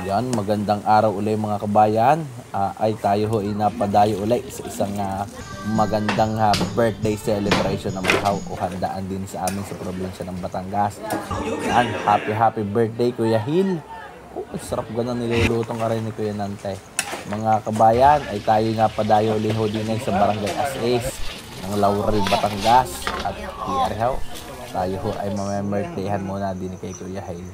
Yan, magandang araw ulit mga kabayan. Ay tayo ho ay napadayo ulit sa isang magandang birthday celebration na mahaw o handaan din sa amin sa probinsya ng Batangas. Yan, happy birthday Kuya Hil. Oh, sarap ganun nilulutong ka rin ni Kuya Nante. Mga kabayan, ay tayo nga padayo ulit ho din sa Barangay As-Is ng Laurel, Batangas. At here tayo ho ay mamemerdayhan muna din kay Kuya Hil.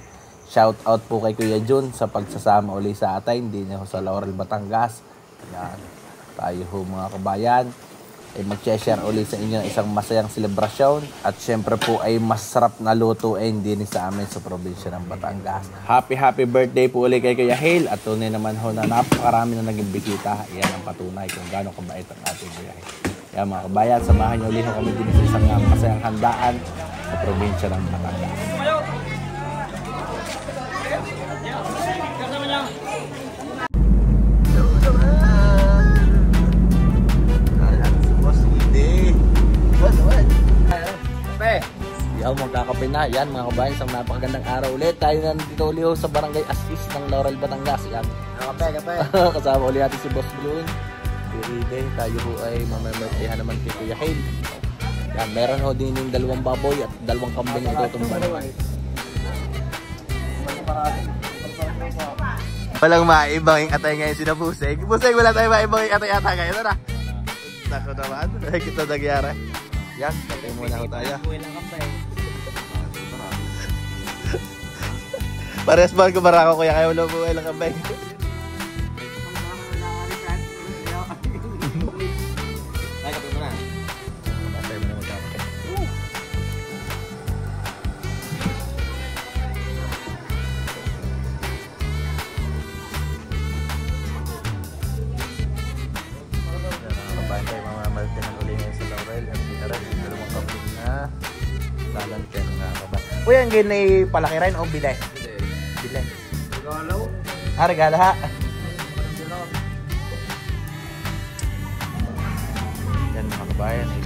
Shout out po kay Kuya Jun sa pagsasama uli sa atin din ho sa Laurel, Batangas. Yan. Tayo ho mga kabayan ay mag-share uli sa inyo ng isang masayang selebrasyon at syempre po ay masarap na lutuin din sa amin sa probinsya ng Batangas. Happy birthday po uli kay Kuya Hale at tunay naman ho na napakarami na naging bisita. Yan ang patunay kung gaano kabait ang ating Kuya Hale. Yan mga kabayan, samahan nyo ulit ho kami din sa isang masayang handaan sa probinsya ng Batangas. Yan, magkakape na. Yan mga kabayan, isang napakagandang araw ulit. Tayo na dito ulit sa Barangay As-Is ng Laurel, Batangas. Yan. Kape. Kasama ulit natin si Boss Blue. Piride, tayo ho ay mamemerdayhan naman kay Kuya Hale. Yan, meron ho din yung 2 baboy at 2 kambing ito tumban. Walang maibang yung atay ngayon sina Buseg. Buseg, wala tayo maibang yung atay-atay ngayon. Ano na? Nako naman. Kita nagyara. Yan, katay muna ho tayo. Pares ba ko barako kuya kayo wala buhay lang kambay. Ay, kapit mo na. Kapit mo na magkakape. Kabayan tayo mga maltinan uli ngayon sa Laurel. At itaran yung 2 kapit na lalantian nga kabayan. Uy, ang ganyan ay palaki rin o bilay? Bilay. Regalo? Regalo ha? Yan mga kabayan eh.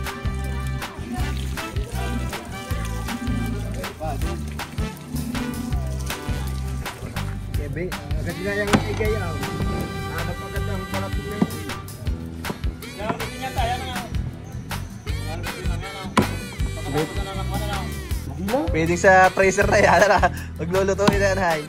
Kebe, agad na yung igay ang hanap agad ang palapit na yun. Pwedeng sa freezer na yan, maglulutuin na yan, hay.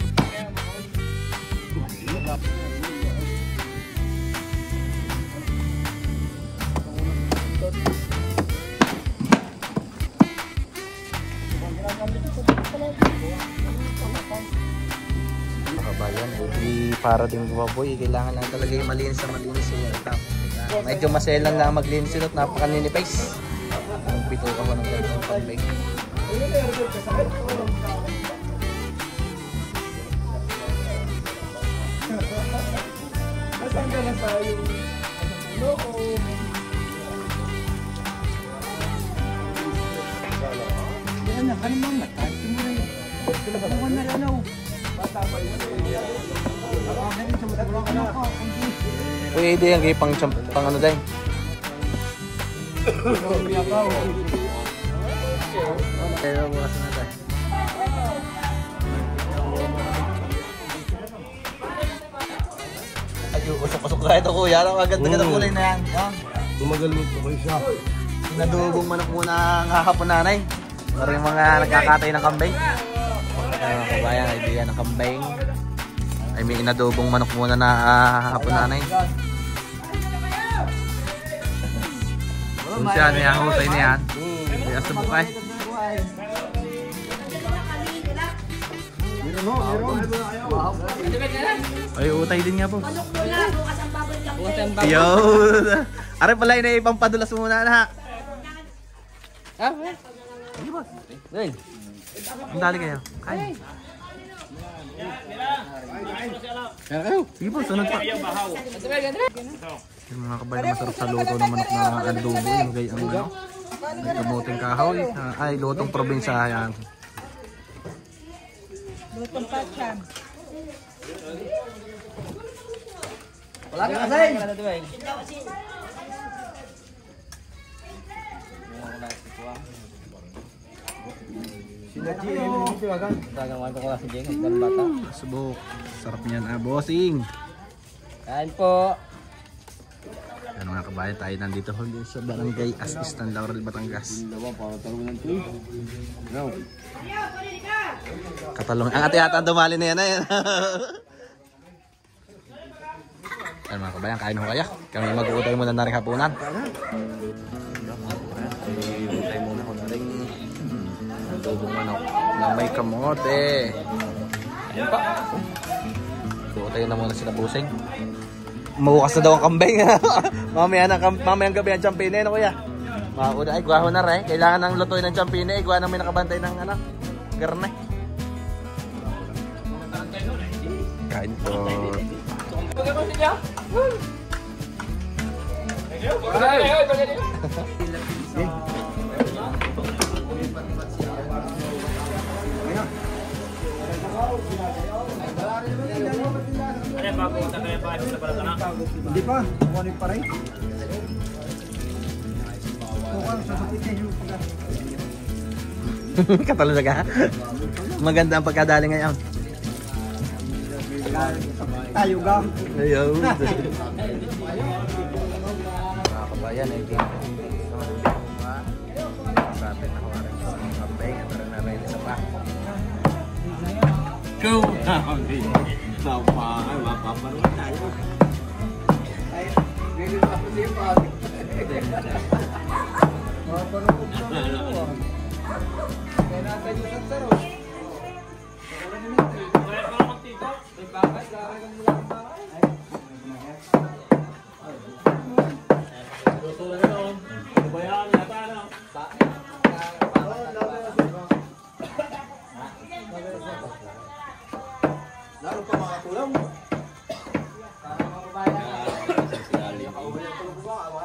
Kabayan, para din baboy, kailangan lang talaga yung malinis na malinis yung ito. Medyo maselan lang maglinis ito at napakaninipis. Pito ka mo ng ganitong pambay. Nasaan ka na tayo? Loko! Yan na, kanin mga mata. Timuray. Kaluan na lalaw. Uy, hindi yan kayo pang ano dahil. Pero bukas na tayo. Ay, usok-usok na ito kuya. Maganda-ganda kulay na yan. Tumagal mo po kayo siya. Sinadugong manok muna ang hahapon nanay. Pero yung mga nagkakatay ng kambing. Mga kabayan, idea ng kambing. Ay may inadobong manok muna na hahapon nanay. Kung siya niya, husay niya yan. Kaya sa bukay. Ay, utay din nga po. Yo! Aray pala yun ay ibang padulas muna na ha. Sige ba? Ang dali kayo. Kaya. Sige po, sunod pa. Yung mga kabayan masarap sa luto ng manok na adobo. Yung gayang ano. May kamuting kahoy. Ay, lutong probinsya yan. Lutong patsan. Wala ka kasay! Subok. Sarap niyan, bossing. Kain po. Yan mga kabayan, tayo nandito huli sa Barangay Asistan, Laurel, Batangas. Katalong. Ang ate yata dumali na yan. Yan mga kabayan, kain ho kaya. Kami mag-uutay muna na rin hapunan. Uutay muna ko na rin. Nandubong manok na may kamote. Ayun pa. Uutay na muna sila busing. Mabukas na daw ang kambing. Mamayang gabi ang champine, no kuya? Mauna ay guwaho na rin. Kailangan ng lutoy ng champine. Guwaho na may nakabantay ng garne. Kain po. Hindi pa, kukunin pa rin. Katalo na ka? Maganda ang pagkadali ngayon. Tayo ga. Ayaw. Mga kabayan, ay sa atin na kawarin sa mga kambing at rin na rin isa pa. Go! Mapaparoon tayo. Ay, hindi pa po siya pa. Mapaparoon po tayo. Kaya natin yung sansaro. Kaya pa magtito. May bakas, kaya ng mula ng bakas. Gusto na yun. Bayan yata na. Lalo pa makatulong.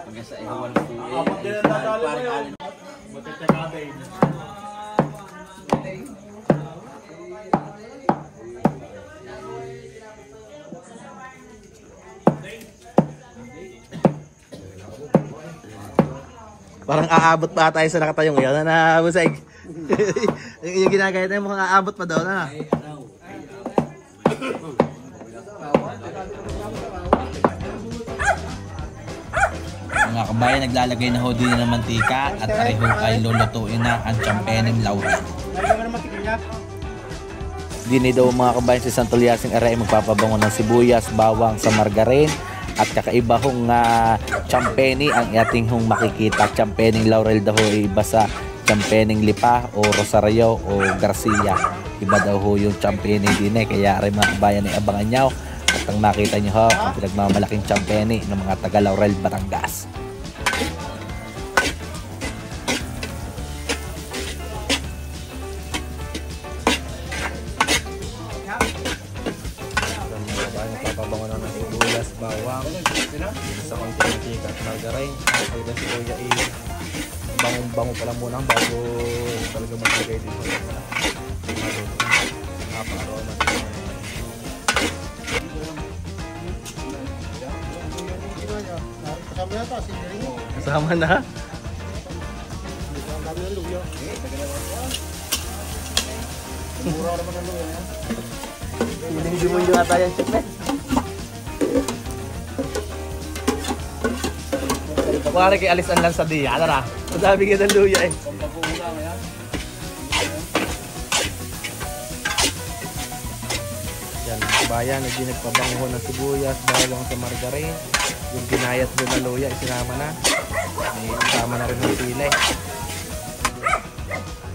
Hanggang sa iwan po eh. Parang aabot pa tayo sa nakatayong ngayon na busay. Yung ginagaya tayo mukhang aabot pa daw na. Mga kabayan, naglalagay na ho din ng mantika at pareho ay lulutuin na ang champening laurel. Dini daw mga kabayan si Santulyasing Aray magpapabango ng sibuyas, bawang sa margarin at kakaiba hong champeni ang ating hong makikita. Champening laurel daw ay iba sa champening lipa o rosario o garcia. Iba daw ho yung champeni din kaya aray mga kabayan ay abangan nyo at ang makita nyo ho ang pinagmamalaking champeni ng mga taga Laurel, Batangas. Papabango na ng sibuyas, bawang, sa konting mantika at margarine. Ang sibuyas ay bango pa lang muna bago talaga maglagay dito. Napaka-aroma. Kasama na. Hindi mo ata yan, chef. Pakari kay alisan lang sa diya. Ano na? Masabi ka ng luya eh. Yan, bayan, nagpabango ng sibuyas, bawang sa margarine. Yung ginayat doon na luya, isinama na. Isama na rin ng sili.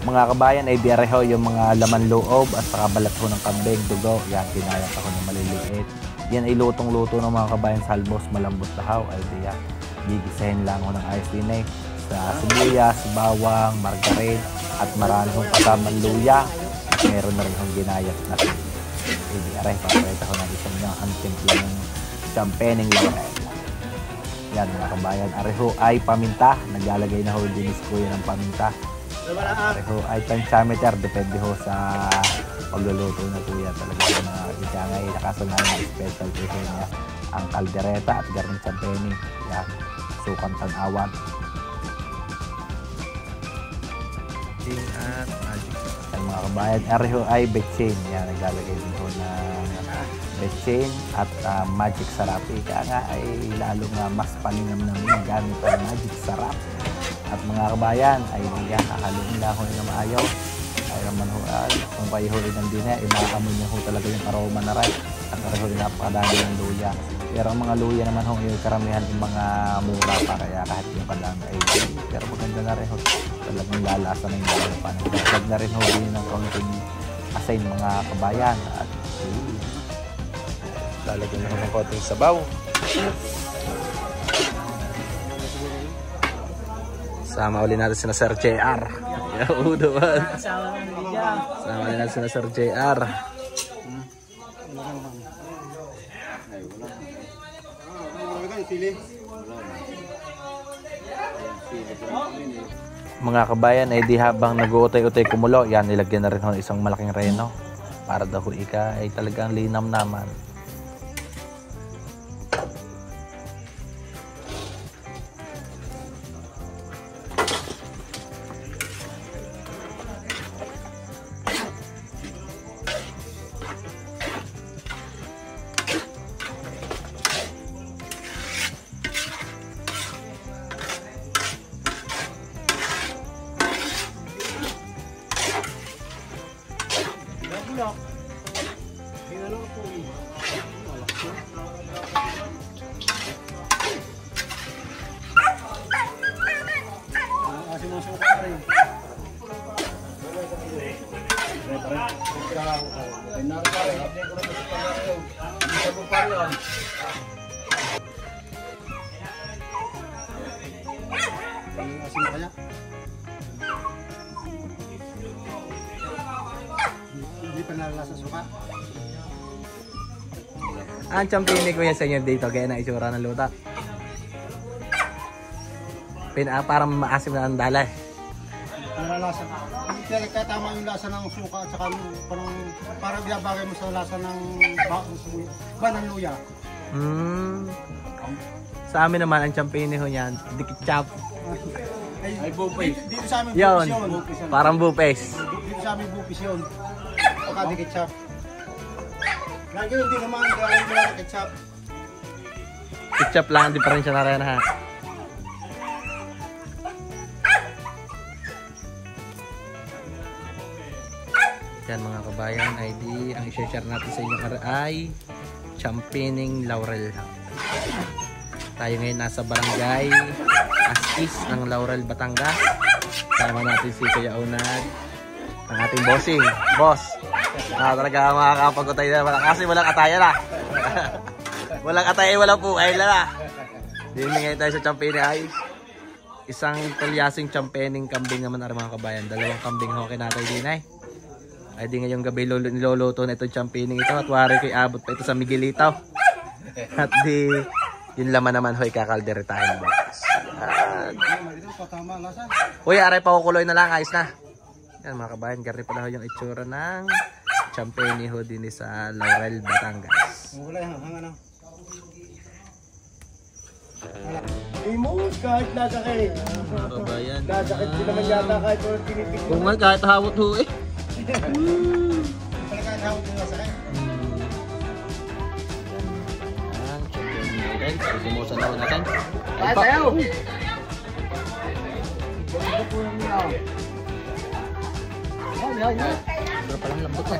Mga kabayan ay diareho yung mga laman loob at saka balat ho ng kambing, dugo. Yan, ginayat ako ng maliliit. Yan ay lutong-luto ng mga kabayan sa halbos, malambot lahaw. Ay diya, gigisahin lang ho ng ayos din eh. Sa sibuyas, bawang, margarine at marami hong kasamang luya. At meron na rin hong ginayat na sili. Ay diareho, papalita ko ng isang niyang antimpla ng champening laurel. Yan mga kabayan, areho ay paminta. Naglalagay na ho din si kuya ng paminta. Areho ay tansyameter, depende ho sa pagluluto na kuya. Talaga yung mga isangay, nakasanayan na special kasi niya ang kaldereta at garning champeni. Yan, sukang tanawan. At magic. Yan mga kabayan. Areho ay betchain. Yan, naglalagay din po na betchain at magic sarap. Kaya nga ay lalo nga mas palinam-namin gamit ang magic sarap. At mga kabayan ay yan, haluin lang ho na maayaw. Ay naman ho, kung kayo ho rin din na, imakamoy niyo ho talaga yung aroma na rin. At areho rin napakadami ng luya. Pero ang mga luya naman ho, yung karamihan yung mga mura pa. Kaya kahit yung kadami ay pero maganda na rin ho. Talagang lalasa na yung dalawa pa. Nagdagdag na rin ho din ng konting asin mga kabayan. At lalagyan na ho ng konting sabaw. Sama ulit natin sina Sir JR. Yaw naman. Sama ulit natin sina Sir JR. Mga kabayan ay di habang nag-uutay-utay kumulo, yan nilagyan na rin ng isang malaking reno para daw ika ay talagang linam naman. Hindi pa nalasa suka. Ang champini ko yan sa inyo dito, kaya na itsura ng luta. Parang maasim na ang dalay. Nalalasa. Kaya tama yung lasa ng suka at saka parang binabagay mo sa lasa ng banang luya. Sa amin naman, ang champini ho yan, dikit chop. Ay bupis. Dito sa amin Yun, bupis yun. parang bupes. Dito sa amin bupis yun. Pagka ketchup. Lagi hindi naman gawin mo lang ketchup. Ketchup lang, diferensya na rin ha. Yan mga kabayan, ang i-share natin sa inyo ay champining laurel. Tayo ngayon nasa barangay Asis ng Laurel, Batangas. Sama natin si Kuya Unad, ang ating bossing. Boss, talaga makakapagutay na kasi walang ataya na. Walang ataya, walang pukay na. Dito ngayon tayo sa champini ay isang talyasing champining kambing naman mga kabayan. Dalawang kambing hoke natin din ay. Ay di ngayong gabi niluluto na itong champining ito at wari ko'y abot pa ito sa Miguelito. At di yun laman naman ho'y kakalderitahin bukas. Uy, aray pa kukuloy na lang, ayos na. Yan mga kabayan, gari pala ho yung itsura ng champini ho din sa Laurel, Batangas. Imus kahit nasakit. Mga kabayan, Nasakit din naman yata kahit walang tinipid. kung nga kahit hawot ho eh. Talaga kahit din nasakit. Yan, sumusan na ho natin. Ay, tayo! Pero palang lambot na.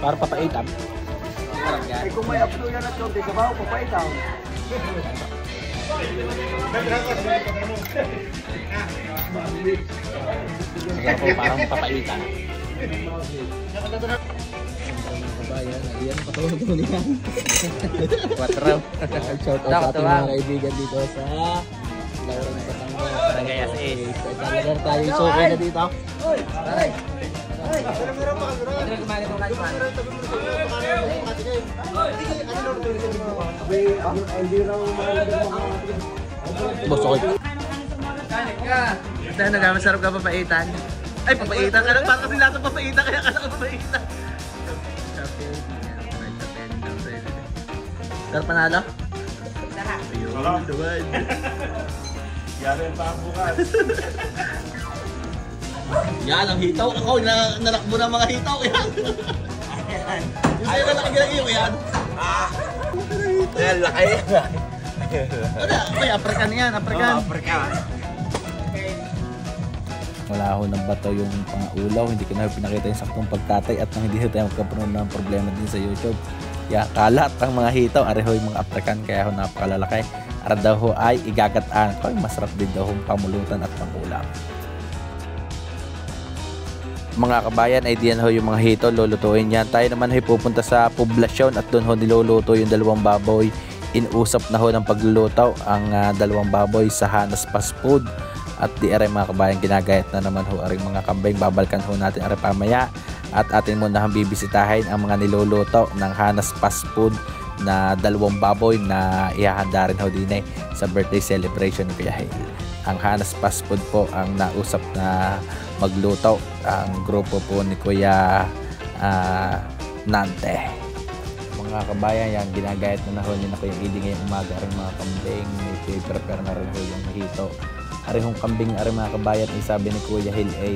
Para papaitam. Ay, kung may apdo yan at konti, sabaw, papaitaw. Kaya po parang papaitam. Kabayan, ayan, patulog mo niya. 4. Shout out sa ating mga kaibigan dito sa Laurel, Batangas. Barangay Asis. Talagang tayo suki na dito. Taray. Boss, okay. Dahil nagmasarap ka papaitan. Ay, papaitan ka lang. Parang kasi lahat ng papaitan. Kaya ka lang papaitan. Sarap panalo? Sarap. Ayun, duwan. Yari pa ang bukas. Yan ang hitaw. Ako, nalakbo na mga hitaw. Yan. Yung sa'yo na nakagilagay yung yan. Yan, laki. Ano? May African yan. African. African. Wala ho ng bato yung pang-ulaw. Hindi ko na pinakita yung saktong pagkatay at nang hindi ho tayo magkapuno ng problema din sa YouTube. Kaya kalat ang mga hitaw. Areho yung mga African. Kaya ho napakalalaki. Ara daw ho ay igagataan. Ay, masarap din daw hong pamulutan at pangulam. Mga kabayan, ay diyan ho yung mga hito, lulutuin yan. Tayo naman ho pupunta sa poblasyon at doon ho niluluto yung dalawang baboy. Inusap na ho ng pagluluto ang dalawang baboy sa Hanas Fast Food. At di aray mga kabayan, ginagayat na naman ho aring mga kambing. Babalkan ho natin aray pamaya. At atin muna hang bibisitahin ang mga niluluto ng Hanas Fast Food na dalawang baboy na ihahanda rin ho din sa birthday celebration ni Kuya Hale. Ang Hanas Fast Food po ang nausap na magluto ang grupo po ni Kuya Nante. Mga kabayan, yan ginagayat na ho ni na Kuya Idi ngayong umaga rin mga kambing. May prepare na rin ho yung hito. Arihong kambing ari mga kabayan ay sabi ni Kuya Hil ay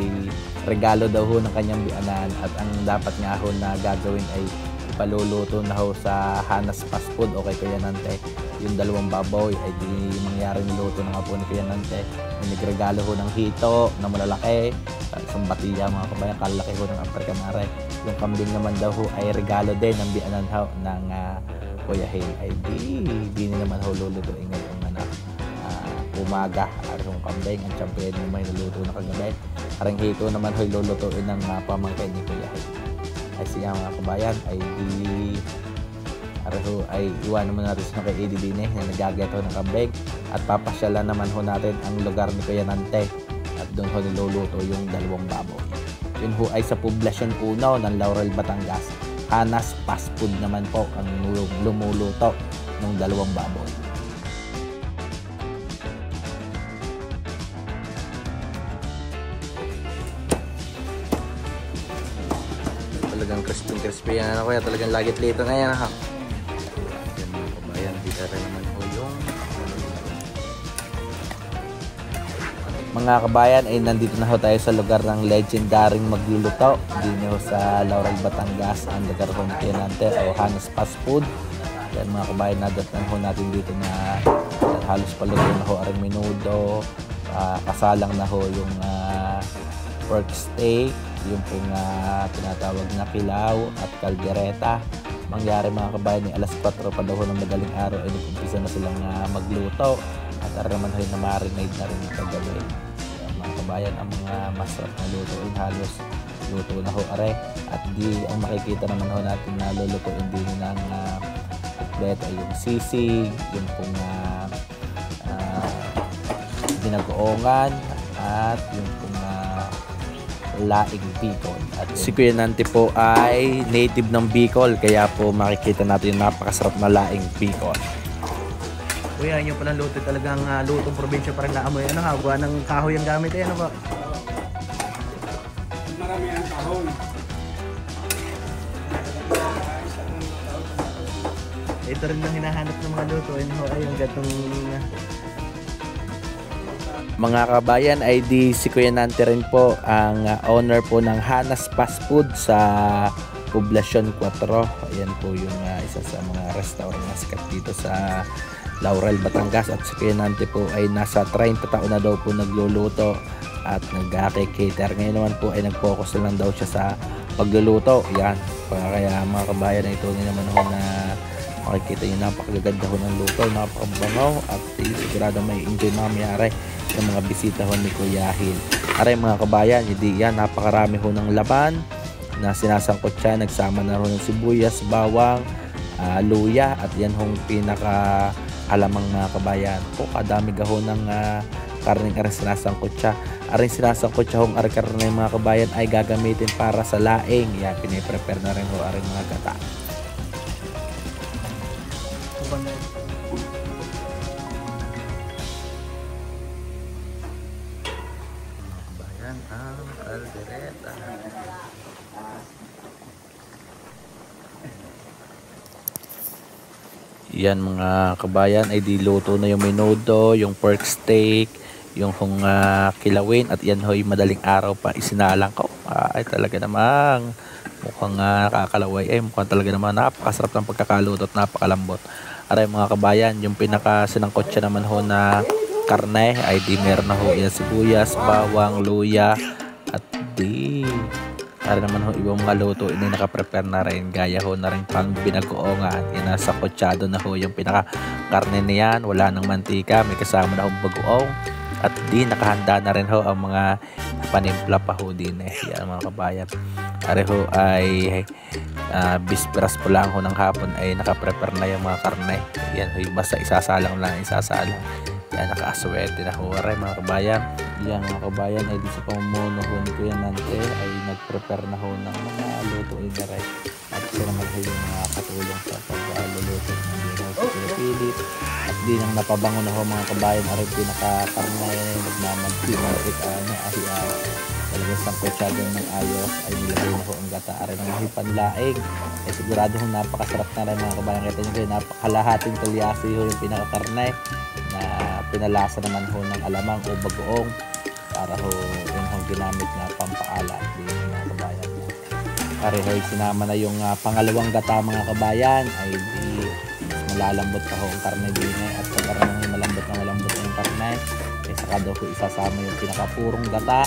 regalo daw ho ng kanyang bianan at ang dapat nga ho na gagawin ay ipaluluto na ho sa Hanas Fast Food o kay Kuya Nante. Yung dalawang baboy ay di mangyari niluto na nga po ni Kuya Nante. May nagregalo ho ng hito na malalaki, isang batiya mga kabayan, kalaki ho ng African are. Yung kambing naman daw ho ay regalo din ng bianan ho ng Kuya Hil ay di naman ho lulutuin ngayon umaga. Arong kambing ang champion mo may naluto na kagabi. Arang hito naman ho'y lulutuin ng pamangkin ni Kuya Hil. Ay siya mga kabayan ay ay iwan naman natin sa kay Eddie Dine na nagagato ng kambing at papasyalan naman ho natin ang lugar ni Kuya Nante at doon ho niluluto yung dalawang baboy. Yun ho ay sa poblasyon uno ng Laurel, Batangas. Hanas Fast Food naman po ang lumuluto ng dalawang baboy. Talagang crispy yan ako, talagang lagit lito na yan ha. Yan mga kabayan, dito rin naman po yung mga kabayan ay nandito na ho tayo sa lugar ng legendaring magluluto dito sa Laurel, Batangas, ang lugar ho ni Kuya Nante o Hanas Fast Food. Yan mga kabayan, nadatnan ho natin dito na halos paluto na ho aring menudo, kasalang na ho yung pork steak, yung pong tinatawag na kilaw at kaldereta. Mangyari mga kabayan ni alas 4 pa daw ng madaling araw ay nag-umpisa na silang magluto at naman ho'y na-marinade na rin kagabi. Mga kabayan, ang mga masarap na lutuin halos luto na ho are at di ang makikita naman ho natin na lulutuin din ng kompleto ay yung sisig, yung pong dinagoongan at yung pong laing Bicol. At si Kuya Nante po ay native ng Bicol kaya po makikita natin yung napakasarap na laing Bicol. Kuya, yun palang luto talagang lutong probinsya pa rin naamoy. Ano ha? Buwan ng kahoy ang gamit eh. Ano ba? Marami ang kahoy. Ito rin lang hinahanap ng mga luto. Ano ay yung gatong mga kabayan ay di si Kuya Nante rin po ang owner po ng Hanas Fast Food sa Poblasyon 4. Ayan po yung isa sa mga restaurant na sikat dito sa Laurel, Batangas. At si Kuya Nante po ay nasa 30 taon na daw po nagluluto at nag-cater. Ngayon naman po ay nag-focus na lang daw siya sa pagluluto. Yan. Kaya mga kabayan ay ito naman ho na makikita nyo napakaganda ho ng luto, napakabangaw at sigurado may enjoy mamayari yung mga bisita ho ni Kuya Hil. Aray mga kabayan, hindi yan, napakarami ho ng laban na sinasangkot siya, nagsama na ho ng sibuyas, bawang, luya at yan hong pinaka alamang mga kabayan. Po kadami gaho ng karning aring sinasangkot siya. Aring sinasangkot siya hong aring karning mga kabayan ay gagamitin para sa laing. Yan, piniprepare na rin ho aring mga gata. Bayan ang kaldereta. Yan mga kabayan ay diluto na yung menudo, yung pork steak, yung hong kilawin at yan ho'y madaling araw pa isinalang ko. Ay talaga namang mukhang nakakalaway. Ay mukhang talaga naman napakasarap ng pagkakaluto at napakalambot. Aray mga kabayan, yung pinakasinangkot siya naman ho na karne ay di meron na ho yan sibuyas, bawang, luya at di para naman ho ibang mga luto ini nakaprepare na rin gaya ho na rin pang binagoongan. Yan nasa kotsado na ho yung pinaka karne niyan, wala ng mantika, may kasama na ho bagoong at di nakahanda na rin ho ang mga panimpla pa ho din yan mga kabayan. Are ho ay bisperas po lang ho ng hapon ay nakaprepare na yung mga karne. Yan ho basta isasalang lang isasalang. Yan nakaaswerte na ho are mga kabayan. Yan mga kabayan ay di sa pamumuno ho ni Kuya Nante ay nagprepare na ho ng mga luto ni Daray. At siya naman ho yung mga katulong sa pagluluto ng dinaw sa Pilipilit. At di nang napabango na ho mga kabayan aray pinakakarne nagmamantik ay talagang sangkotsado ng ayos ay nilagay na ho ang gata aray ng mga panlaing ay sigurado ho napakasarap na rin mga kabayan. Kita nyo kayo napakalahating tulyasi ho yung pinakakarne na pinalasa naman ho ng alamang o bagoong para ho yun ho ginamit na pampaalat din mga kabayan. Pare ho sinama na yung pangalawang gata mga kabayan ay di malalambot pa ho ang karne din at pagkaroon malambot yung karne ay saka daw ho isasama yung pinakapurong gata.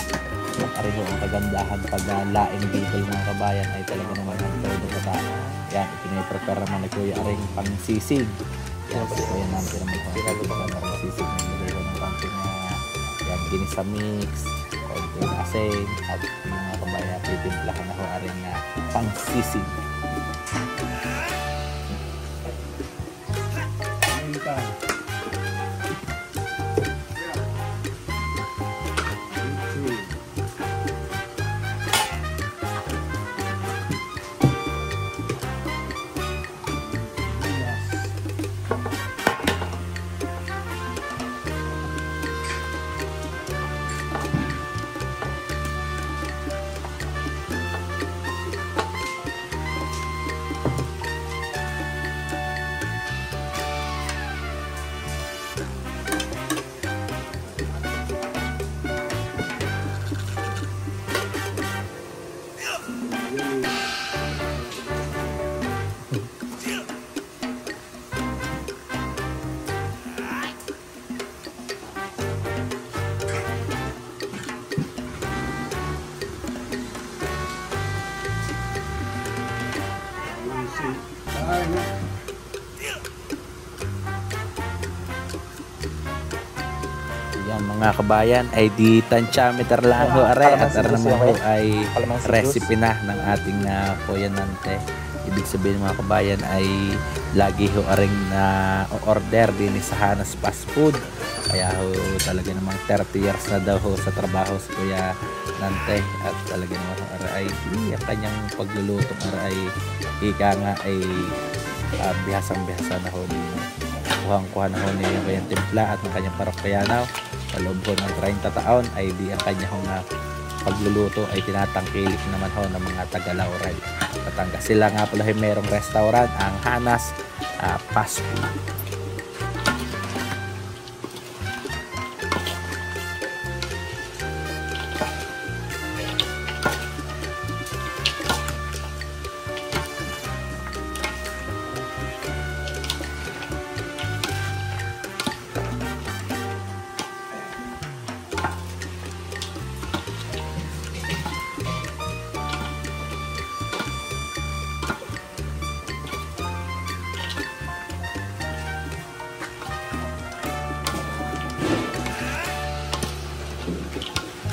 Pare ho ang kagandahan pag laing bibol mga kabayan ay talaga naman ang todo gata. Yan ipiniprepare naman ni Kuya Aring pang sisig. Yan si Kuya Nante naman ho ang sisig na nilagay ho ng konting yan ginisa mix, konting asin at mga kabayan titimplahan na ho aring pang sisig. Yan mga kabayan ay di tansyameter lang ho are at naman ho ay recipe na ng ating Kuya Nante. Ibig sabihin mga kabayan ay lagi ho aring na order din sa Hanas Fast Food. Kaya ho talaga namang 30 years na daw ho sa trabaho si Kuya Nante at talaga naman ho are ay ang kanyang pagluluto are ay ika nga ay bihasang-bihasa na ho din. Kuhang-kuha na ho niya yung kanyang timpla at ng kanyang parokyanaw. Sa loob ho ng 30 taon ay di ang kanyang pagluluto ay tinatangkilik naman ho ng mga taga-Laurel. Batangas sila nga pala merong restaurant ang Hanas Fast Food.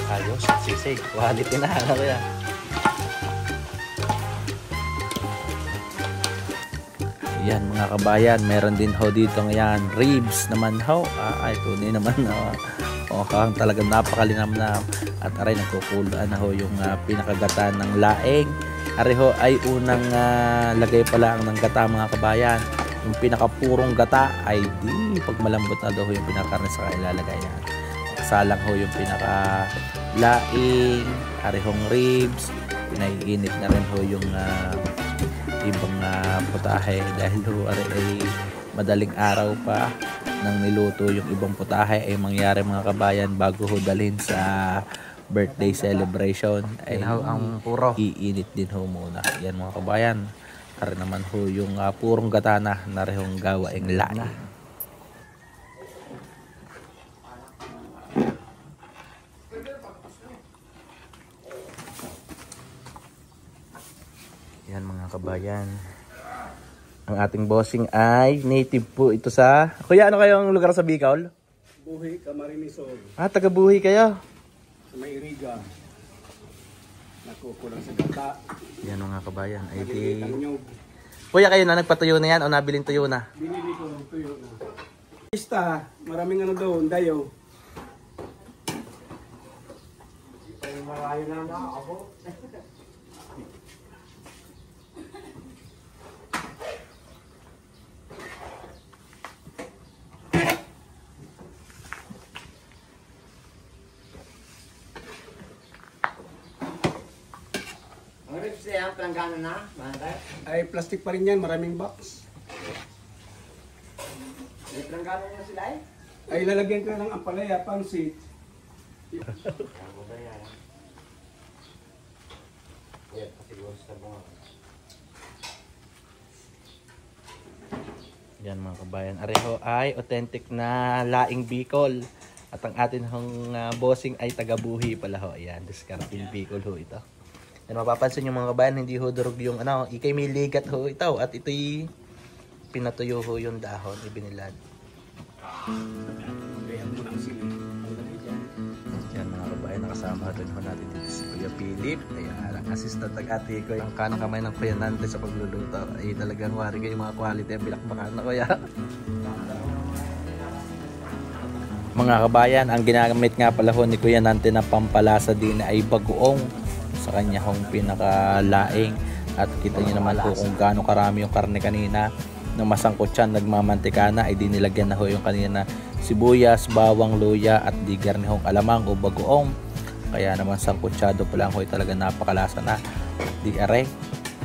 Ayos, sisig. Quality na. Ano kaya? Yan mga kabayan. Meron din ho dito ngayon. Ribs naman ho. Ay, tunay naman. Kang talagang napakalinamnam. At aray, nagkukulaan na ho yung pinakagata ng laing. Aray ho ay unang lagay pa lang ng gata mga kabayan. Yung pinakapurong gata ay di. Pag malambot na daw yung pinakarne sa ilalagay yan. Salang ho yung pinaka laing, arehong ribs, pinaiinit na rin ho yung ibang putahe dahil ho ay madaling araw pa nang niluto yung ibang putahe ay mangyari mga kabayan bago ho dalhin sa birthday celebration ay ang puro. iinit din ho muna. Yan mga kabayan. Para naman ho yung purong gatana na rehong gawaing laing. Yan mga kabayan. Ang ating bossing ay native po ito sa... Kuya, ano kayong lugar sa Bicol? Buhi, Camarines-Sur, Taga Buhi kayo. sa may Iriga. Nakukulang sa gata. Yan mga kabayan. Ay Maliliit di... ang nyug. Kuya, kayo na nagpatuyo na yan o nabiling tuyo na? Binili ko, tuyo na. Pista, maraming ano doon, dayo. Ay, malayo na ako. Ay, plastic pa rin yan, maraming box. Ay, lalagyan ko ng ampalaya, pansit. Yan mga kabayan. Areho ay authentic na laing Bicol. At ang atin hong bossing ay taga Buhi pala ho. Ayan, discarding Bicol ho ito. Yan mapapansin nyo mga kabayan, hindi ho durog yung ikay may ligat ho ito. At ito'y pinatuyo ho yung dahon, ibinilad. Yan mga kabayan, nakasama rin ho natin dito si Kuya Philip. Ayan, ang assistant ng ate ko. Ang kanang kamay ng Kuya Nante sa pagluluto. Ay talagang wari kayo mga quality ang bilakbakan na Kuya. Mga kabayan, ang ginamit nga pala ho ni Kuya Nante na pampalasa din ay bagoong sa kanya hong pinakalaing. At kita niyo naman po kung gaano karami yung karne kanina. Nang masangkot siya, nagmamantika na, ay dinilagyan na ho yung kanina sibuyas, bawang, luya at di garnihong alamang o bagoong. Kaya naman sangkutsado pa lang ho talaga napakalasa na. Di are,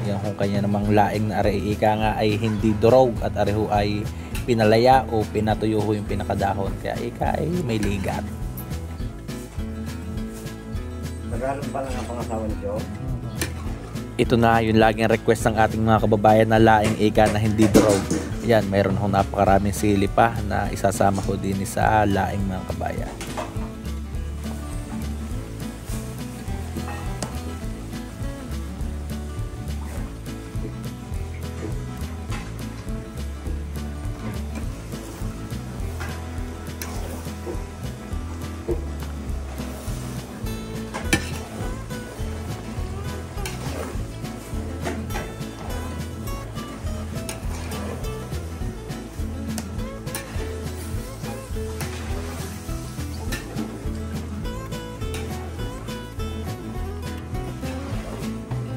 yung kung kanya namang laing na are ika nga ay hindi durog at are ho ay pinalaya o pinatuyo ho yung pinakadahon. Kaya ika ay may ligat. Naglalong pa lang ang pangasawa ni Joe. Ito na yung laging request ng ating mga kababayan na laing ika na hindi durog. Yan, mayroon hong napakaraming sili pa na isasama ko din sa laing mga kabayan.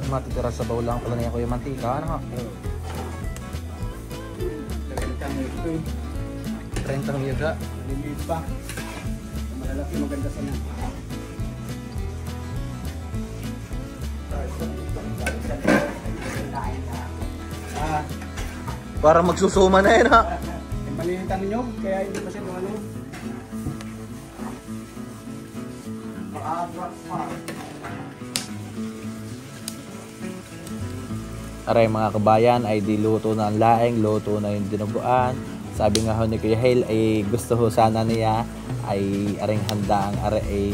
Matitira sa bawl lang pala niya ko yung mantika. Ano nga? 30 miyaga. Maliliit pa. Malalaki, maganda sana. Para magsusuma na yun ha. Maliliit ang nyog, kaya hindi pa siya ano. Aray mga kabayan ay diluto na ang laing, luto na yung dinuguan. Sabi nga ho ni Kuya Hale ay gusto ho sana niya ay aring handa ang aray ay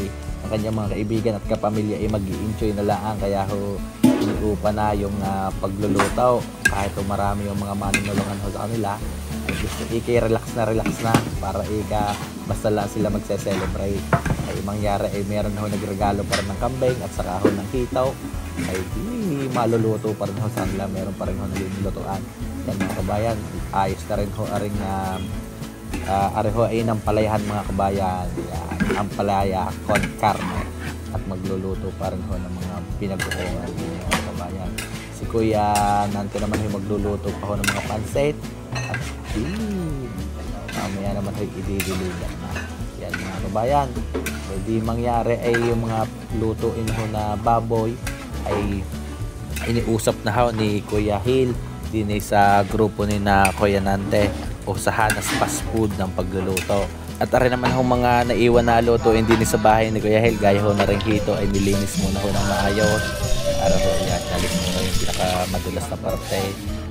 ang kanyang mga kaibigan at kapamilya ay mag-i-enjoy na lang. Kaya ho iniupa na yung pagluluto. Kahit ho marami yung mga manunulungan ho sa kanila ay gusto relax na para basta lang sila magse-celebrate. Ay mangyari ay meron ho nagregalo pa rin ng kambing at saka ho ng hitaw. Ay di maluluto pa rin ho sa kanila, meron pa rin ho nalulutuan. Yan mga kabayan, ayos na rin ho aring areho ay ng palayahan mga kabayan. Yan, ang palaya con carne at magluluto pa rin ho ng mga pinagkukuhan mga kabayan. Si Kuya Nante naman ay magluluto pa ho ng mga pansit at mamaya naman ay ididiligan na. Yan mga kabayan, hindi mangyari ay yung mga lutuin ho na baboy ay iniusap na ho ni Kuya Hil din sa grupo ni na Kuya Nante o sa Hanas fast food ng pagluluto. At ari naman ho mga naiwan na lutuin din sa bahay ni Kuya Hel, gaya ho na rin hito ay nilinis muna ho ng maayos para ho yan, nalis muna yung pinakamadulas na parte,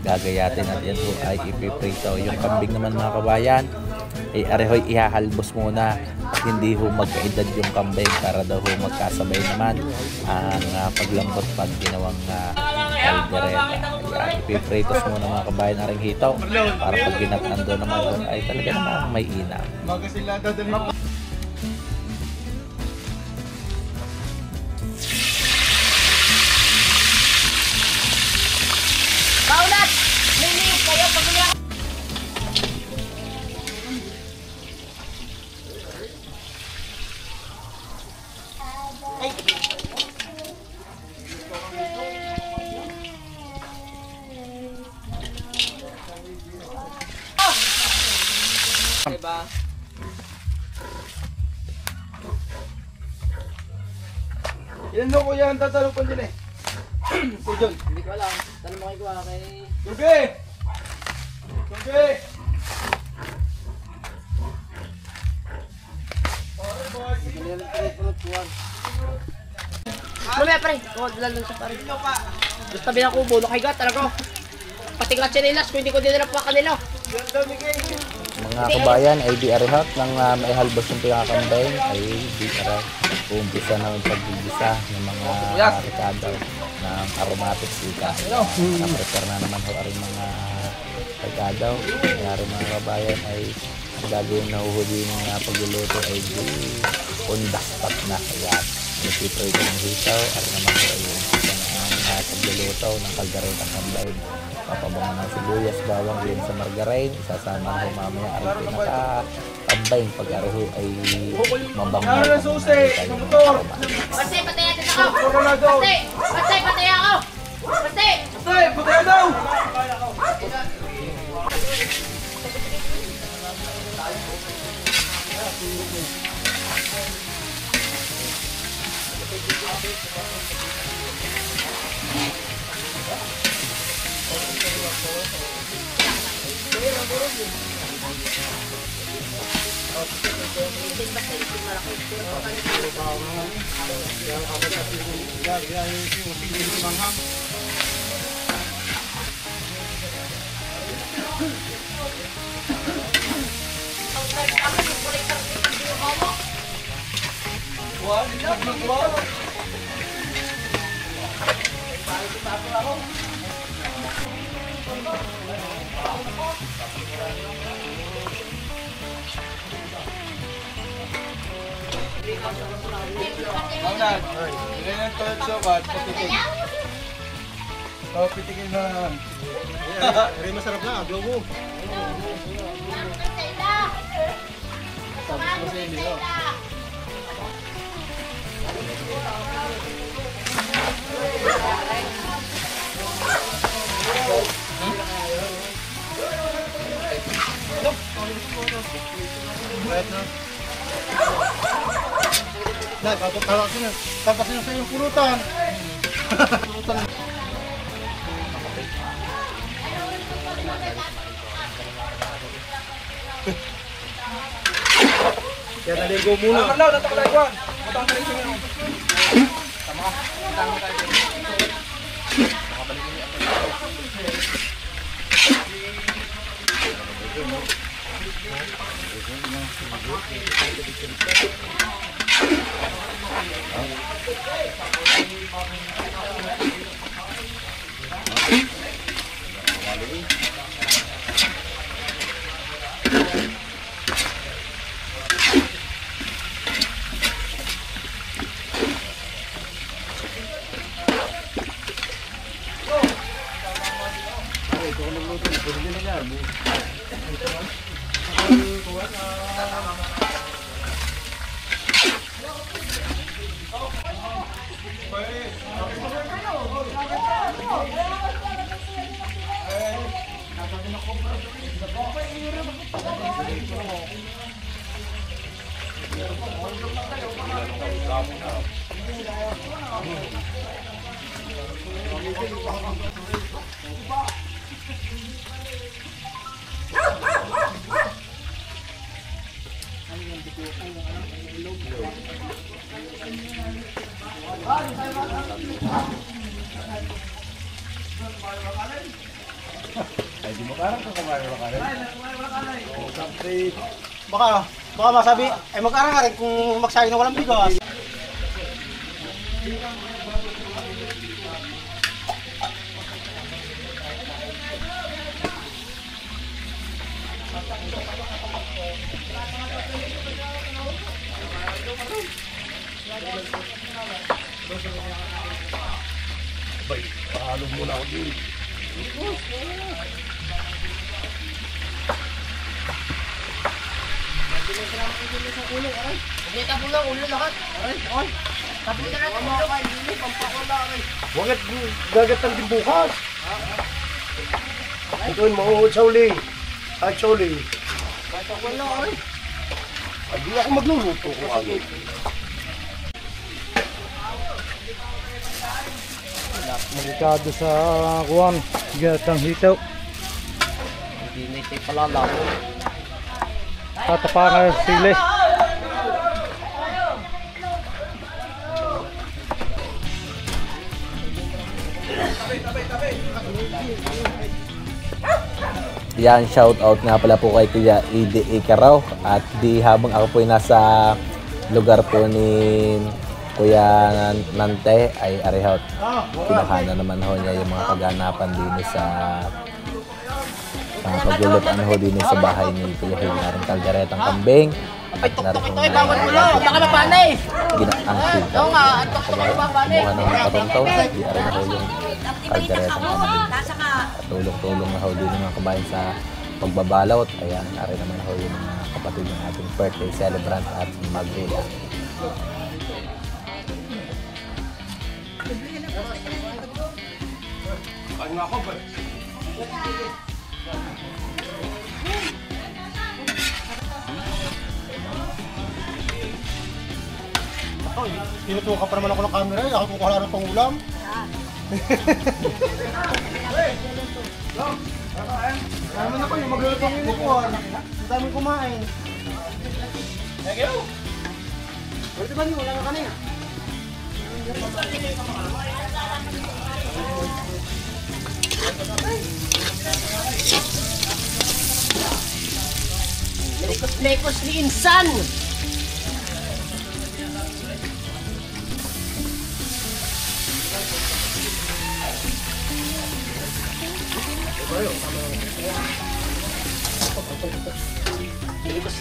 gagayatin at yan ho ay ipiprito. Yung kambing naman mga kabayan ay ari ho ihahalbos muna at hindi ho magkaedad yung kambing para daw ho magkasabay naman ang paglambot pag ginawang kaldereta. Ayan, ipipritos muna mga kabayan na rin hito para pag ginatando naman ho ay talaga naman may inam. Paulat! Linis kayo pagkulihan! Diba? Ilan mo kuya ang tatanong pa din eh? Si John. Hindi ko alam. Tanong mo kay Kuya kay... Tugi! Tugi! Mamaya pare! Oo, lalo sa pare. Gusto tabi na kubo. Nakahiga talaga. Pati nga chinilas kung hindi ko dinala pa kanila. Mga kabayan ay di arihak ng may halbos ng pinakakambing ay di arihak umpisa na yung pagbibisa ng mga rekado ng aromatics ika. Na-prepare na naman ho rin mga rekado. Kaya rin mga kabayan ay ang gagawin na uhuli ng pagluluto ay di on the spot na. Kaya nasiproy ko ng hitaw at naman ho ay umpisa na ang pagluluto ng kaldereta kambing. Papabangan ng sibuyas, bawang din sa margarine, isasama ho mamaya ang pinaka-kambing pag-araho ay mabango. Basta patay natin ako! Basta patay ako! Basta! Patay daw! Maunag, bilhin ng toilet sobat, patikin. Oh, pitikin na naman. Rin masarap na, globo. Tapos mo sa hindi, oh. Right na. Dahil, tapasin na sa yung pulutan. Pulutan. Kaya naligo muna. Marlaw, natak na ikuan. Matang ka rin siya ngayon. Tama ka. Matang mo tayo. Ay, di mo karang kung kumain mo kanin. Baka masabi, ay mag-arang nga rin kung magsayo na walang bigas. Hindi, tapo lang, ulo lahat. Tapo na natin ulo. Bakit gagatan din bukas? Ito yung mauhod sa uli. At sa uli. Hindi ako magluluto kung ano. Malikado sa kuwan. Gatang hitaw. Hindi na ito palalako. Tatapangan sa sili. Yan, shout out nga pala po kay Kuya Ide Ikaraw. At di habang ako po ay nasa lugar po ni Kuya Nante ay arihaut. Pinakana naman ho niya yung mga kaganapan din sa paglulutan ho din sa bahay ni Kuya Hilmaring Calderetang Kambing. Ay, tuktok ito eh, bawal ulo. Baka mapanay. Ginaangkin. Oo nga, ang tuktok ito mapanay. Mukha ng katuntaw. Di arin ho yung Calderetang Kambing. Tulong-tulong na ho din yung mga kabayan sa pagbabalot. Ayan, arin naman ho yung mga kapatid ng ating birthday celebrant at magulang. Tinutukan pa naman ako ng camera. Ako kukuha ng pangulam. Naman ako yung magluluto ng inukuhan. Ang daming kumain. Thank you. Pwede ba niyo? Wala na kanina. Lekos ni Insan.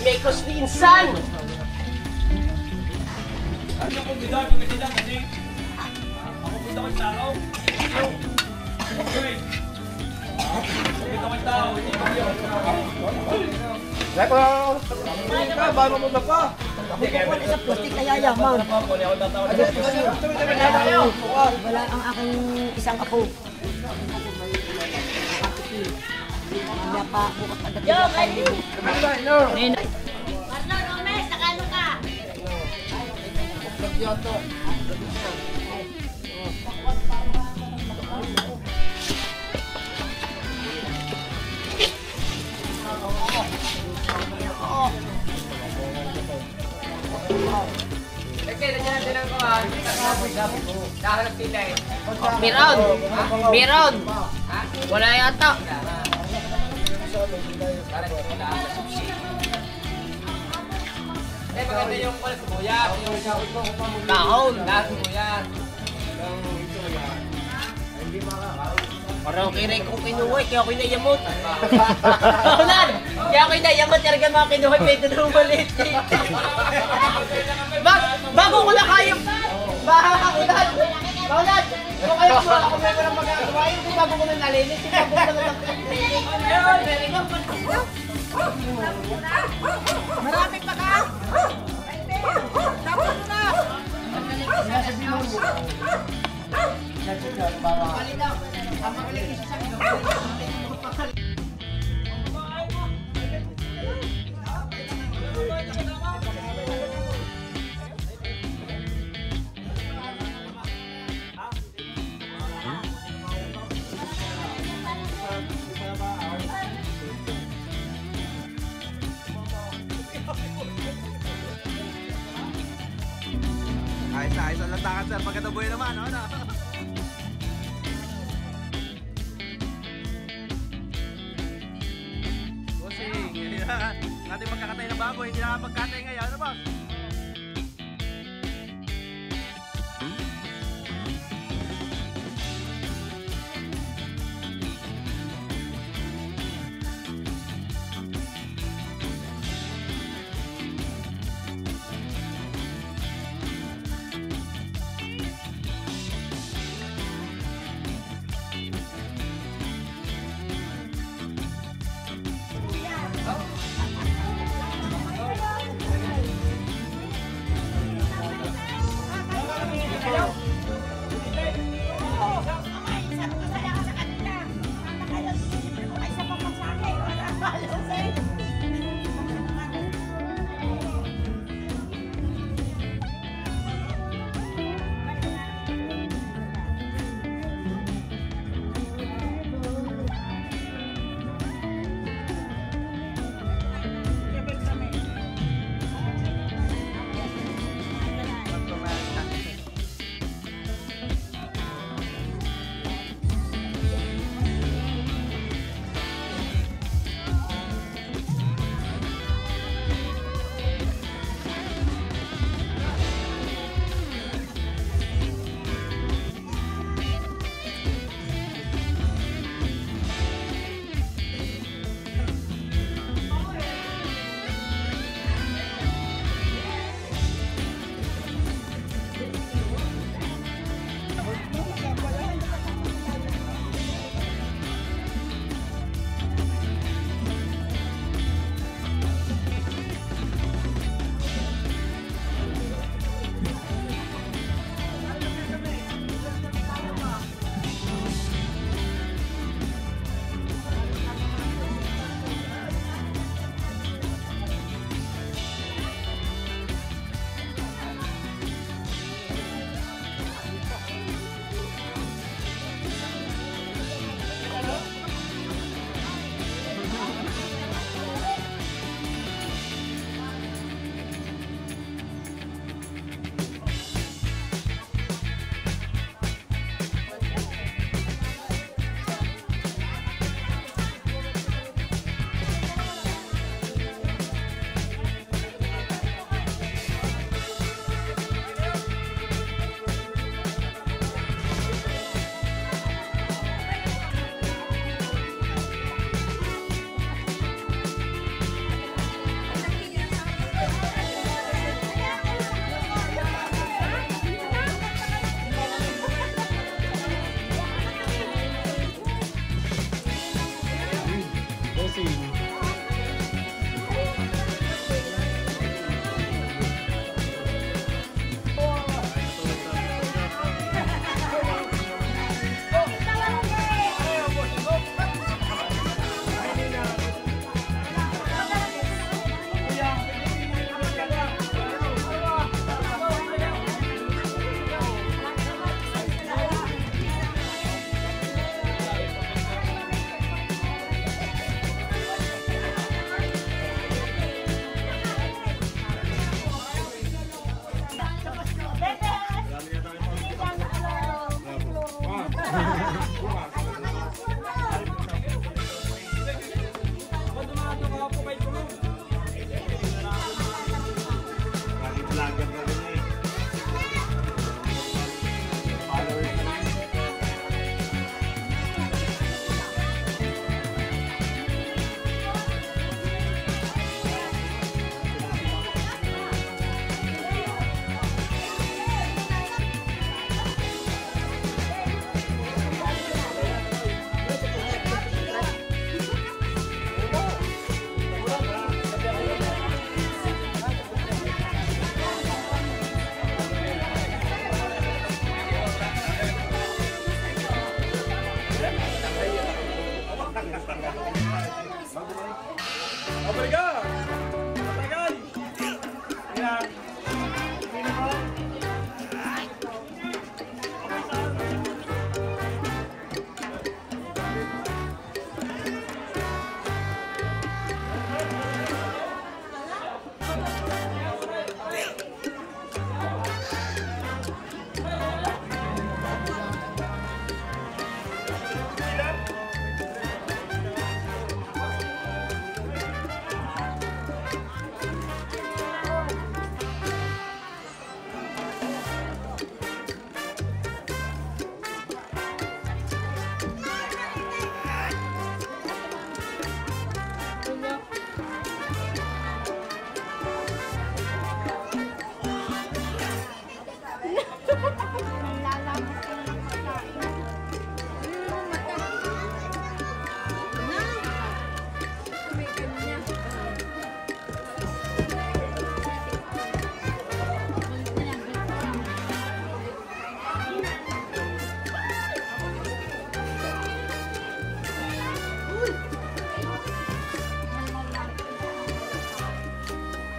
Lekos ni Insan. Wala ang aking isang apo. Mamaya pa bukas pagdating ng Marlon, Omes, nakano ka? Meron. Wala yata. Maganda yung sibuyas, yung Kahon. sibuyas. Parang kinay kong kinuha, kaya ako inayamot. Ulan! Kaya ako inayamot, talaga mga kinuha, pwede na umalit. Bago ko na kayo! Ulan! Ulan! Kung kayo kung may walang magagawa, hindi bago ko na nalinis, hindi bago ko na marami pa ka? Tapos na! Ayos ang lantakan sir, pagkataboy naman, ano? Bossing, natin magkakatay ng baboy, hindi na magkatay ngayon, ano boss?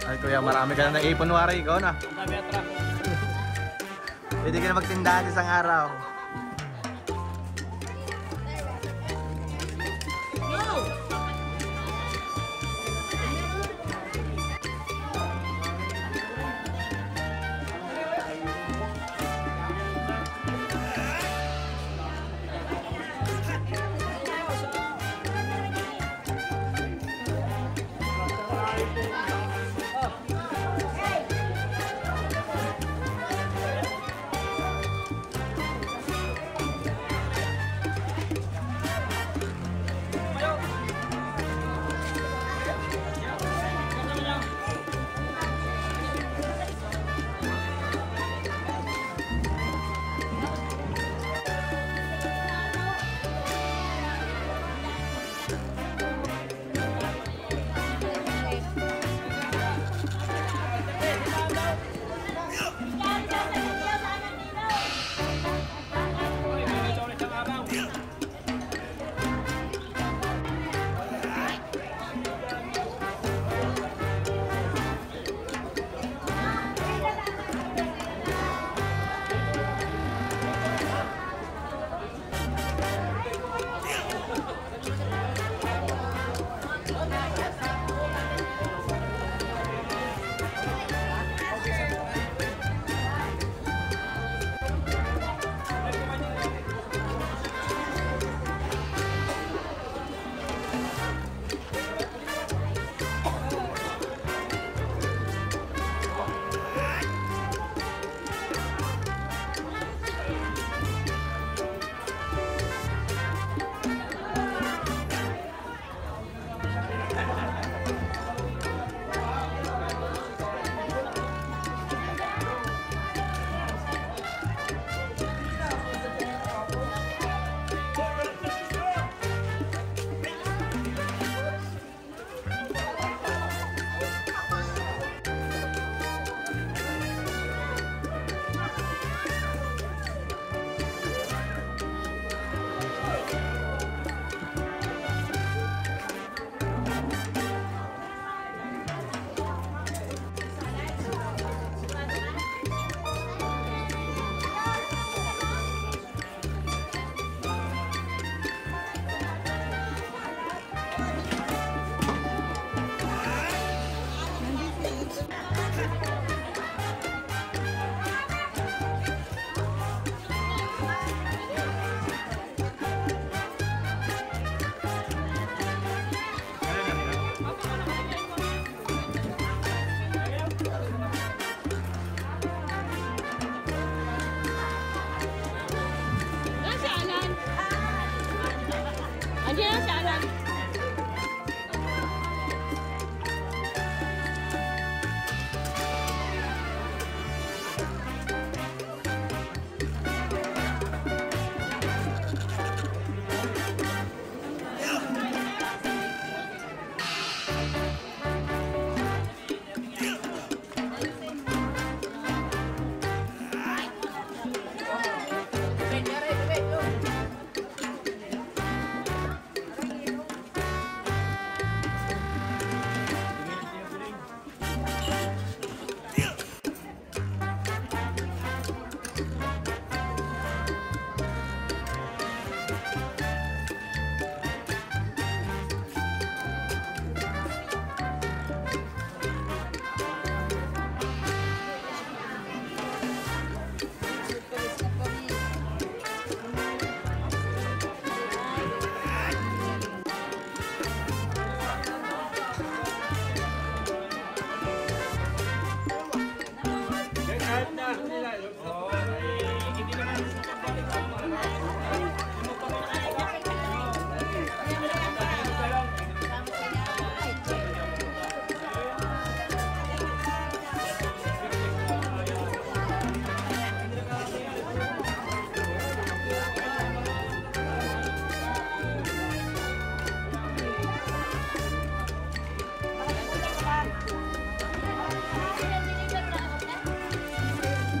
Ay kuya, marami ka na naipon wari, ikaw na. Pwede ka na magtindahan isang araw.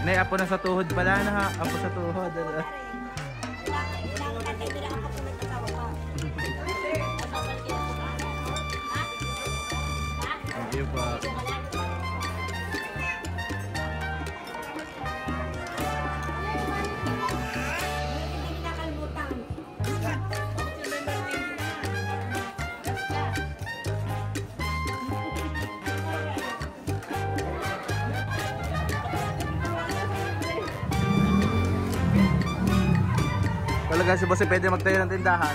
Nay, apo na sa tuhod pala na ha. Apo sa tuhod. Thank you po. talaga si Boss pwede magtayo ng tindahan.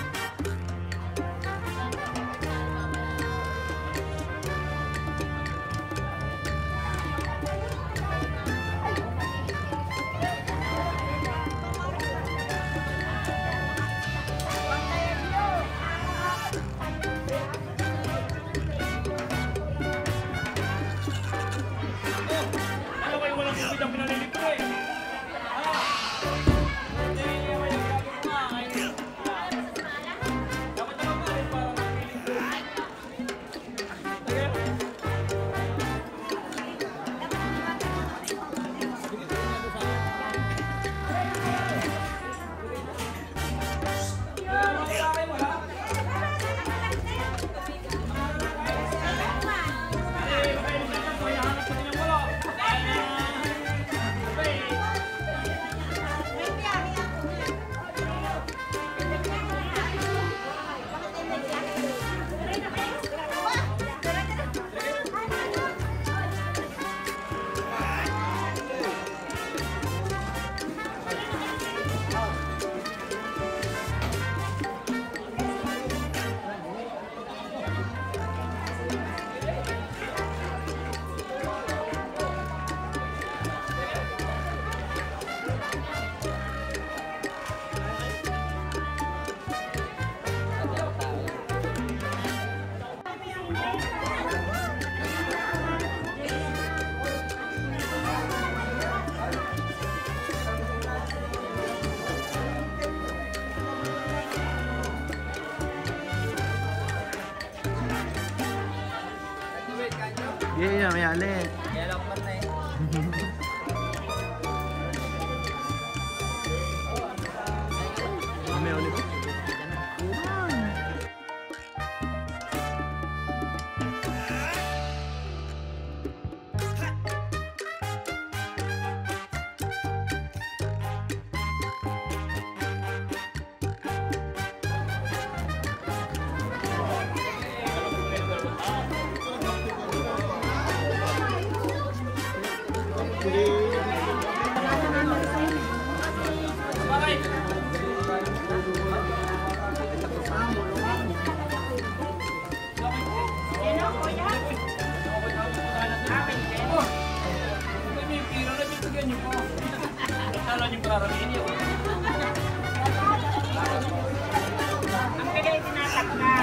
Yeah, may alit. Kaya lang man na eh. May ulit. Ang kagay tinatak na.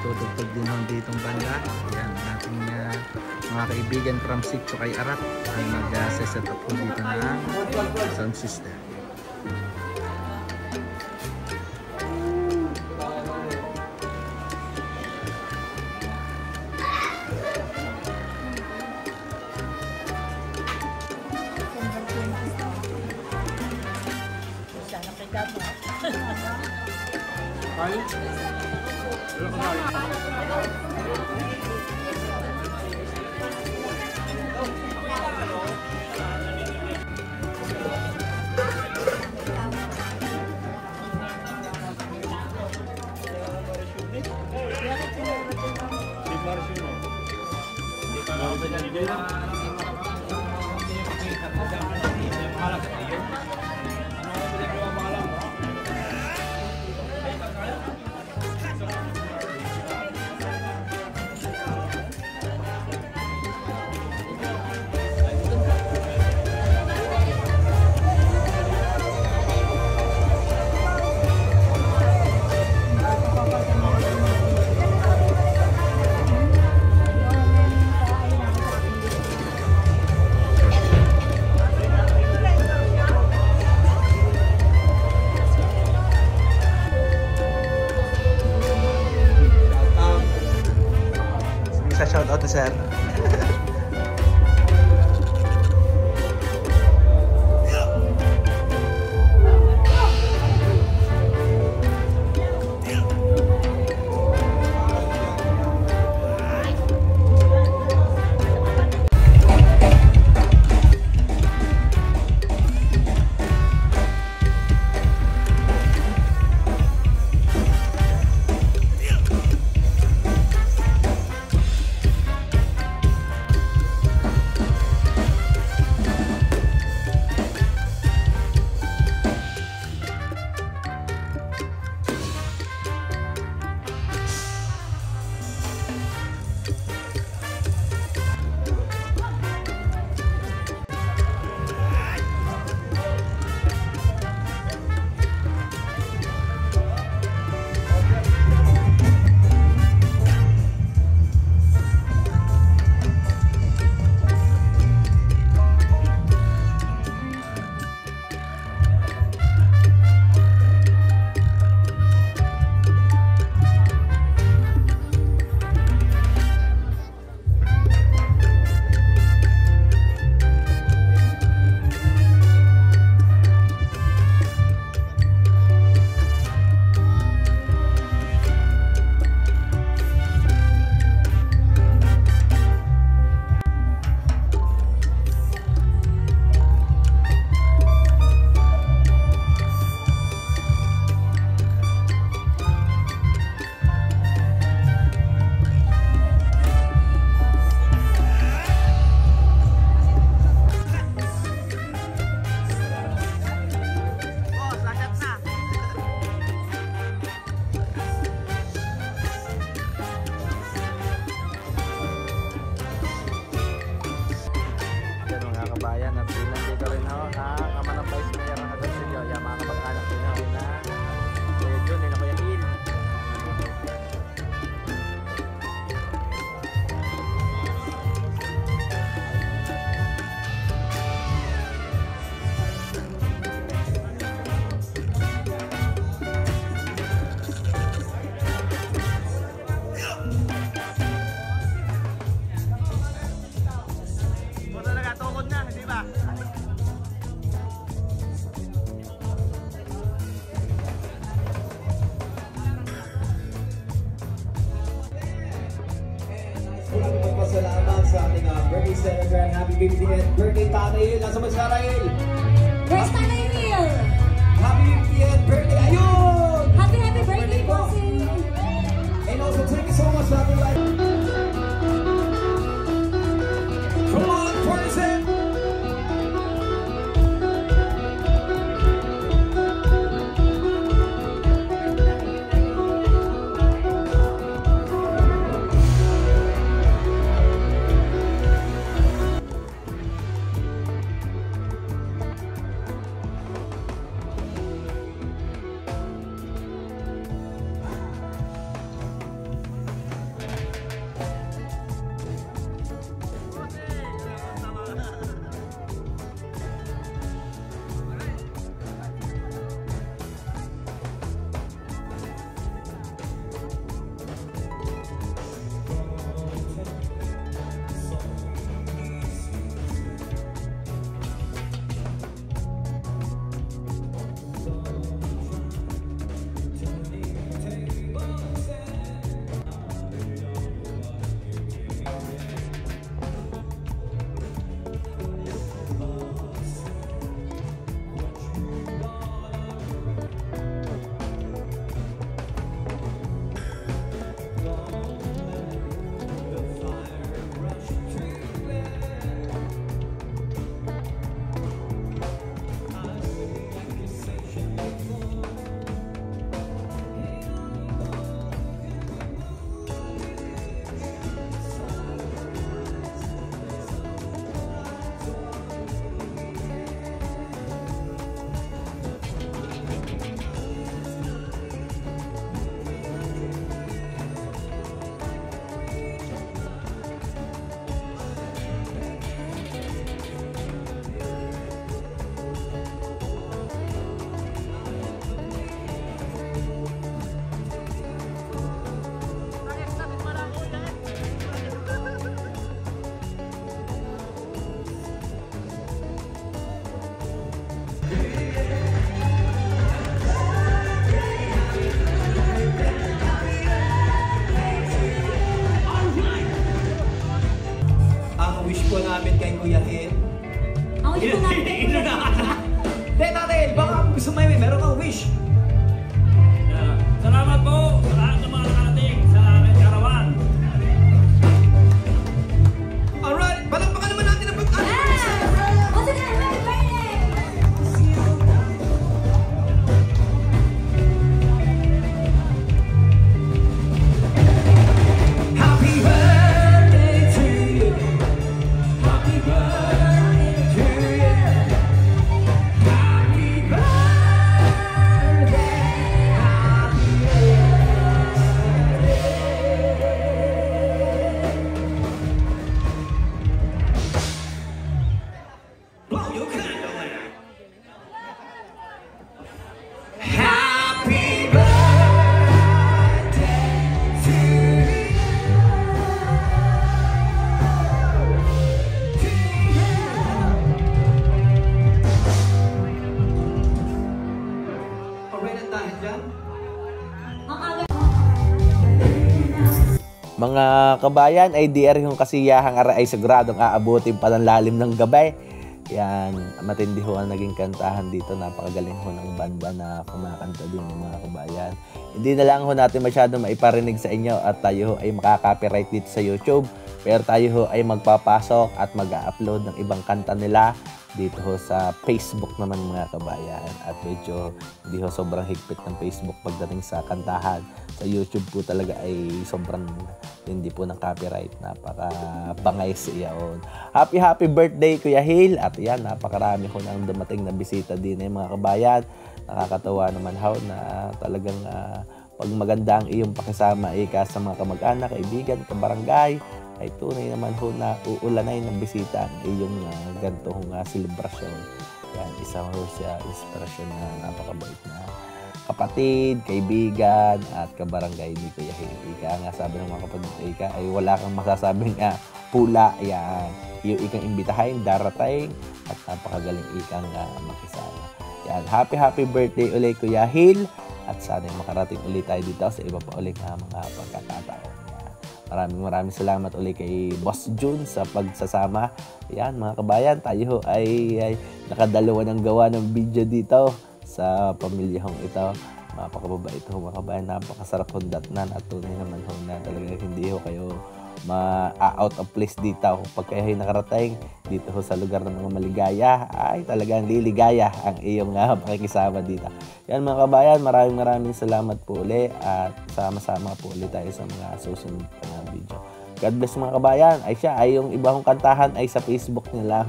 Tutugtog din hong ditong banda. Yan, ating mga kaibigan from Sitio kay Arat ay mag-set up po dito ng sound system. Nagka-shoutout na sir. Kabayan at nandito rin ako na ama ng Vice Mayor ng Agoncillo. Yung mga kapag-anak rin ako na Kuya Jun, na Kuya Il. Salamat sa ating birthday celebrant. Happy 50th birthday, Tatay Il. Nasa ba si Tatay Il? Where's Tatay Il? Happy 50th birthday. Ayun! Happy birthday, bossing! And also, thank you so much for having life. Come on, person! namin kay Kuya Hil. Ako yung Hindi, Tatay, baka gusto mo meron kang wish. Salamat po sa lahat ng mga nakarating sa aking karawan. Alright, palakpakan naman natin ang pag-alis. Once again, happy birthday! Happy birthday to you. Happy birthday to you. Happy birthday. Happy birthday. Blow your candle out. Happy birthday to Alright, dahil dyan. Ang aga. Mga kabayan, ay diar yung kasiyahang ara ay siguradong aabutin pa ng lalim ng gabay. Yan, matindi ho ang naging kantahan dito. Napakagaling ho ng banda na kumakanta din ng mga kabayan. Hindi na lang ho natin masyado maiparinig sa inyo at tayo ho ay makaka-copyright dito sa YouTube. Pero tayo ho ay magpapasok at mag-upload ng ibang kanta nila dito ho sa Facebook naman mga kabayan. At medyo hindi ho sobrang higpit ng Facebook pagdating sa kantahan. Sa YouTube po talaga ay sobrang hindi po ng copyright. Napaka-bangay siya yun. Happy birthday Kuya Hil. At yan, napakarami ho nang dumating na bisita din mga kabayan. Nakakatawa naman ho na talagang pag maganda ang iyong pakisama sa mga kamag-anak, kaibigan, kabarangay, ay tunay naman ho na uulanay ng bisita ang iyong ganito hong selebrasyon. Yan, isa ho siya inspirasyon na napakabait na kapatid, kaibigan, at kabarangay ni Kuya Hil. Ika nga sabi ng mga kapatid, Ika, ay wala kang masasabing pula. Yan, yung ikang imbitahin, darating, at napakagaling ikang makisama. Yan, happy birthday ulit Kuya Hil, at sana makarating ulit tayo dito sa iba pa ulit na mga pagkakataon. Maraming salamat ulit kay Boss June sa pagsasama. Yan mga kabayan, tayo ay nakadalawa ng gawa ng video dito sa pamilyahong ito. Napakababait ho mga kabayan, napakasarap hundatnan at tunay naman ho na talaga hindi ho kayo out of place dito. Pag kayo ay nakarating dito ho sa lugar ng mga maligaya, ay talagang liligaya ang iyong pakikisama dito. Yan mga kabayan, maraming salamat po ulit at sama-sama po ulit tayo sa mga susunod na video. God bless mga kabayan. Ay siya, ay yung iba kong kantahan ay sa Facebook nila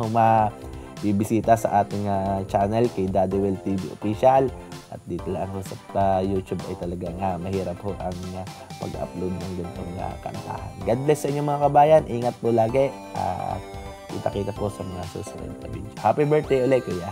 bibisita sa ating channel kay Daddy Will TV Official. At dito lang sa YouTube ay talagang mahirap ho ang pag-upload ng ganitong kantahan. God bless sa inyo mga kabayan. Ingat po lagi. Kita-kita po sa mga susunod na video. Happy birthday ulit Kuya.